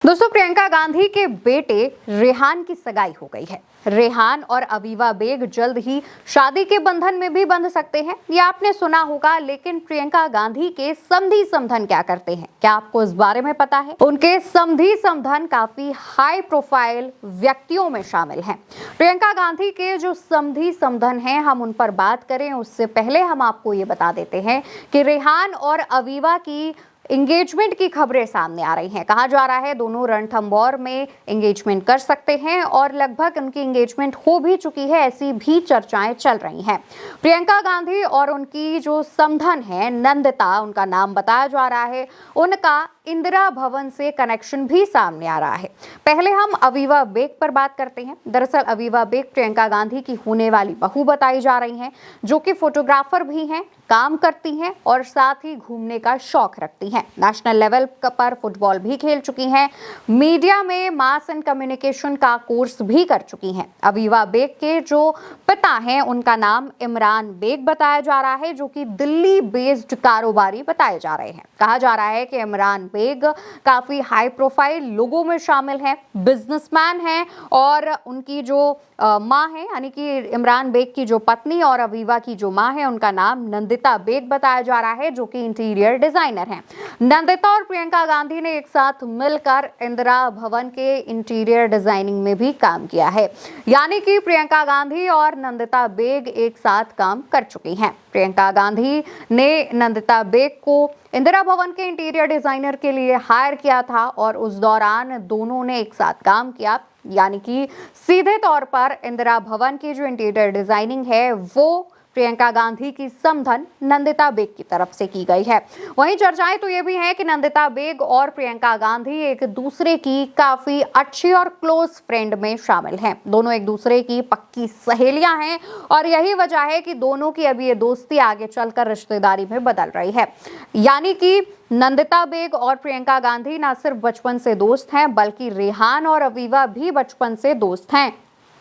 दोस्तों, प्रियंका गांधी के बेटे रेहान की सगाई हो गई है। रेहान और अवीवा बेग जल्द ही शादी के बंधन में भी बंध सकते हैं, ये आपने सुना होगा। लेकिन प्रियंका गांधी के समधी समधन क्या करते हैं, क्या आपको इस बारे में पता है? उनके समधी समधन काफी हाई प्रोफाइल व्यक्तियों में शामिल हैं। प्रियंका गांधी के जो समधी समधन हैं, हम उन पर बात करें उससे पहले हम आपको ये बता देते हैं कि रेहान और अवीवा की एंगेजमेंट की खबरें सामने आ रही हैं। कहा जा रहा है दोनों रणथंभौर में एंगेजमेंट कर सकते हैं और लगभग उनकी एंगेजमेंट हो भी चुकी है, ऐसी भी चर्चाएं चल रही हैं। प्रियंका गांधी और उनकी जो समधन है नंदिता, उनका नाम बताया जा रहा है, उनका इंदिरा भवन से कनेक्शन भी सामने आ रहा है। पहले हम अवीवा बेग पर बात करते हैं। दरअसल अवीवा बेग प्रियंका गांधी की होने वाली बहू बताई जा रही हैं, जो कि फोटोग्राफर भी हैं, काम करती हैं और साथ ही घूमने का शौक रखती हैं। नेशनल लेवल पर फुटबॉल भी खेल चुकी हैं। मीडिया में मास एंड कम्युनिकेशन का कोर्स भी कर चुकी हैं। अवीवा बेग के जो पिता हैं उनका नाम इमरान बेग बताया जा रहा है, जो कि दिल्ली बेस्ड कारोबारी बताए जा रहे हैं। कहा जा रहा है कि इमरान बेग काफी हाई प्रोफाइल लोगों में शामिल हैं, बिजनेसमैन हैं और उनकी जो माँ है, यानी कि इमरान बेग की जो पत्नी और अवीवा की जो माँ है, उनका नाम नंदिता बेग बताया जा रहा है, जो कि इंटीरियर डिजाइनर हैं। नंदिता और प्रियंका गांधी ने एक साथ मिलकर इंदिरा भवन के इंटीरियर डिजाइनिंग में भी काम किया है, यानी कि प्रियंका गांधी और नंदिता बेग एक साथ काम कर चुकी हैं। प्रियंका गांधी ने नंदिता बेग को इंदिरा भवन के इंटीरियर डिजाइनर के लिए हायर किया था और उस दौरान दोनों ने एक साथ काम किया, यानी कि सीधे तौर पर इंदिरा भवन की जो इंटीरियर डिजाइनिंग है वो प्रियंका गांधी की समधन नंदिता बेग की तरफ से की गई है। वहीं चर्चाएं तो ये भी हैं कि नंदिता बेग और प्रियंका गांधी एक दूसरे की काफी अच्छी और क्लोज फ्रेंड में शामिल हैं। दोनों एक दूसरे की पक्की सहेलियां हैं और यही वजह है कि दोनों की अभी ये दोस्ती आगे चलकर रिश्तेदारी में बदल रही है। यानी कि नंदिता बेग और प्रियंका गांधी ना सिर्फ बचपन से दोस्त हैं, बल्कि रेहान और अवीवा भी बचपन से दोस्त हैं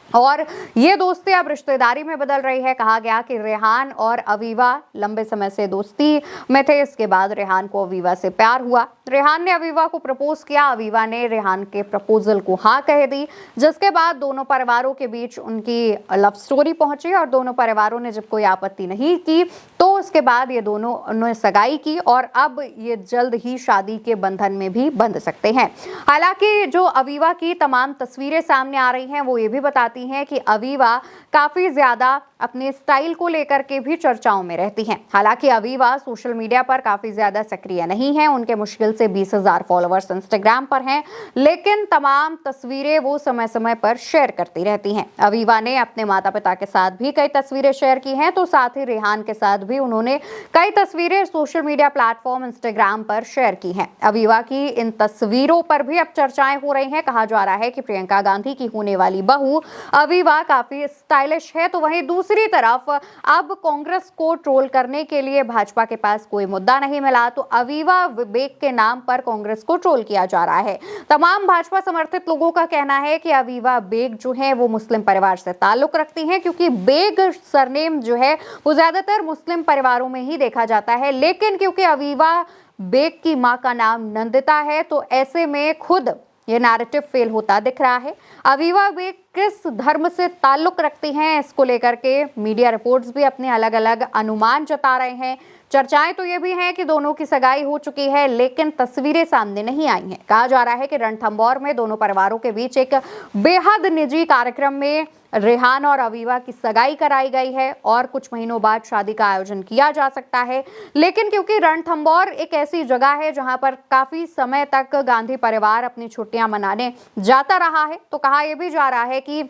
और ये दोस्ती अब रिश्तेदारी में बदल रही है। कहा गया कि रेहान और अवीवा लंबे समय से दोस्ती में थे। इसके बाद रेहान को अवीवा से प्यार हुआ। रेहान ने अवीवा को प्रपोज किया, अवीवा ने रेहान के प्रपोजल को हाँ कह दी, जिसके बाद दोनों परिवारों के बीच उनकी लव स्टोरी पहुंची और दोनों परिवारों ने जब कोई आपत्ति नहीं की तो उसके बाद ये दोनों उन्होंने सगाई की और अब ये जल्द ही शादी के बंधन में भी बंध सकते हैं। हालांकि जो अवीवा की तमाम तस्वीरें सामने आ रही हैं वो ये भी बताती हैं कि अवीवा काफी ज्यादा अपने स्टाइल को लेकर के भी चर्चाओं में रहती हैं। हालांकि अवीवा सोशल मीडिया पर काफी ज्यादा सक्रिय नहीं है, उनके मुश्किल से 20,000 फॉलोअर्स इंस्टाग्राम पर हैं, लेकिन तमाम तस्वीरें वो समय समय पर शेयर करती रहती हैं। अवीवा ने अपने माता पिता के साथ भी कई तस्वीरें शेयर की हैं, तो साथ ही रेहान के साथ भी उन्होंने कई तस्वीरें सोशल मीडिया प्लेटफॉर्म इंस्टाग्राम पर शेयर की हैं। अवीवा की इन तस्वीरों पर भी अब चर्चाएं हो रही हैं। कहा जा रहा है कि प्रियंका गांधी की होने वाली बहू अवीवा काफी स्टाइलिश है। तो वहीं दूसरी तरफ अब कांग्रेस को ट्रोल करने के लिए भाजपा के पास कोई मुद्दा नहीं मिला, तो अवीवा बेग के नाम पर कांग्रेस को ट्रोल किया जा रहा है। तमाम भाजपा समर्थित लोगों का कहना है कि अवीवा बेग जो है वो मुस्लिम परिवार से ताल्लुक रखती हैं, क्योंकि बेग सरनेम जो है वो ज्यादातर मुस्लिम परिवारों में ही देखा जाता है। लेकिन क्योंकि अवीवा बेग की मां का नाम नंदिता है, तो ऐसे में खुद ये नैरेटिव फेल होता दिख रहा है। अवीवा बेग किस धर्म से ताल्लुक रखती हैं, इसको लेकर के मीडिया रिपोर्ट्स भी अपने अलग अलग अनुमान जता रहे हैं। चर्चाएं तो ये भी हैं कि दोनों की सगाई हो चुकी है, लेकिन तस्वीरें सामने नहीं आई हैं। कहा जा रहा है कि रणथंभौर में दोनों परिवारों के बीच एक बेहद निजी कार्यक्रम में रेहान और अवीवा की सगाई कराई गई है और कुछ महीनों बाद शादी का आयोजन किया जा सकता है। लेकिन क्योंकि रणथंभौर एक ऐसी जगह है जहां पर काफी समय तक गांधी परिवार अपनी छुट्टियां मनाने जाता रहा है, तो कहा यह भी जा रहा है कि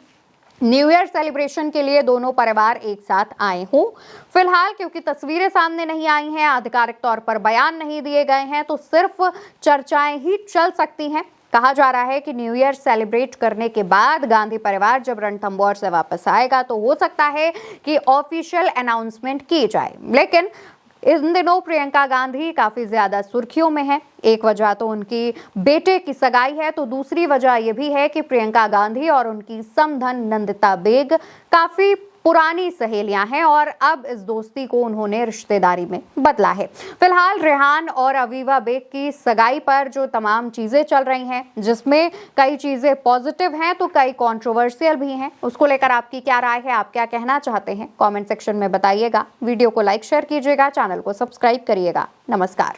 न्यू ईयर सेलिब्रेशन के लिए दोनों परिवार एक साथ आए हों। फिलहाल क्योंकि तस्वीरें सामने नहीं आई हैं, आधिकारिक तौर पर बयान नहीं दिए गए हैं, तो सिर्फ चर्चाएं ही चल सकती हैं। कहा जा रहा है कि न्यू ईयर सेलिब्रेट करने के बाद गांधी परिवार जब रणथंभौर से वापस आएगा तो हो सकता है कि ऑफिशियल अनाउंसमेंट की जाए। लेकिन इन दिनों प्रियंका गांधी काफी ज्यादा सुर्खियों में है। एक वजह तो उनकी बेटे की सगाई है, तो दूसरी वजह यह भी है कि प्रियंका गांधी और उनकी समधन नंदिता बेग काफी पुरानी सहेलियां हैं और अब इस दोस्ती को उन्होंने रिश्तेदारी में बदला है। फिलहाल रेहान और अवीवा बेग की सगाई पर जो तमाम चीजें चल रही हैं, जिसमें कई चीजें पॉजिटिव हैं तो कई कंट्रोवर्शियल भी हैं, उसको लेकर आपकी क्या राय है, आप क्या कहना चाहते हैं, कमेंट सेक्शन में बताइएगा। वीडियो को लाइक शेयर कीजिएगा, चैनल को सब्सक्राइब करिएगा। नमस्कार।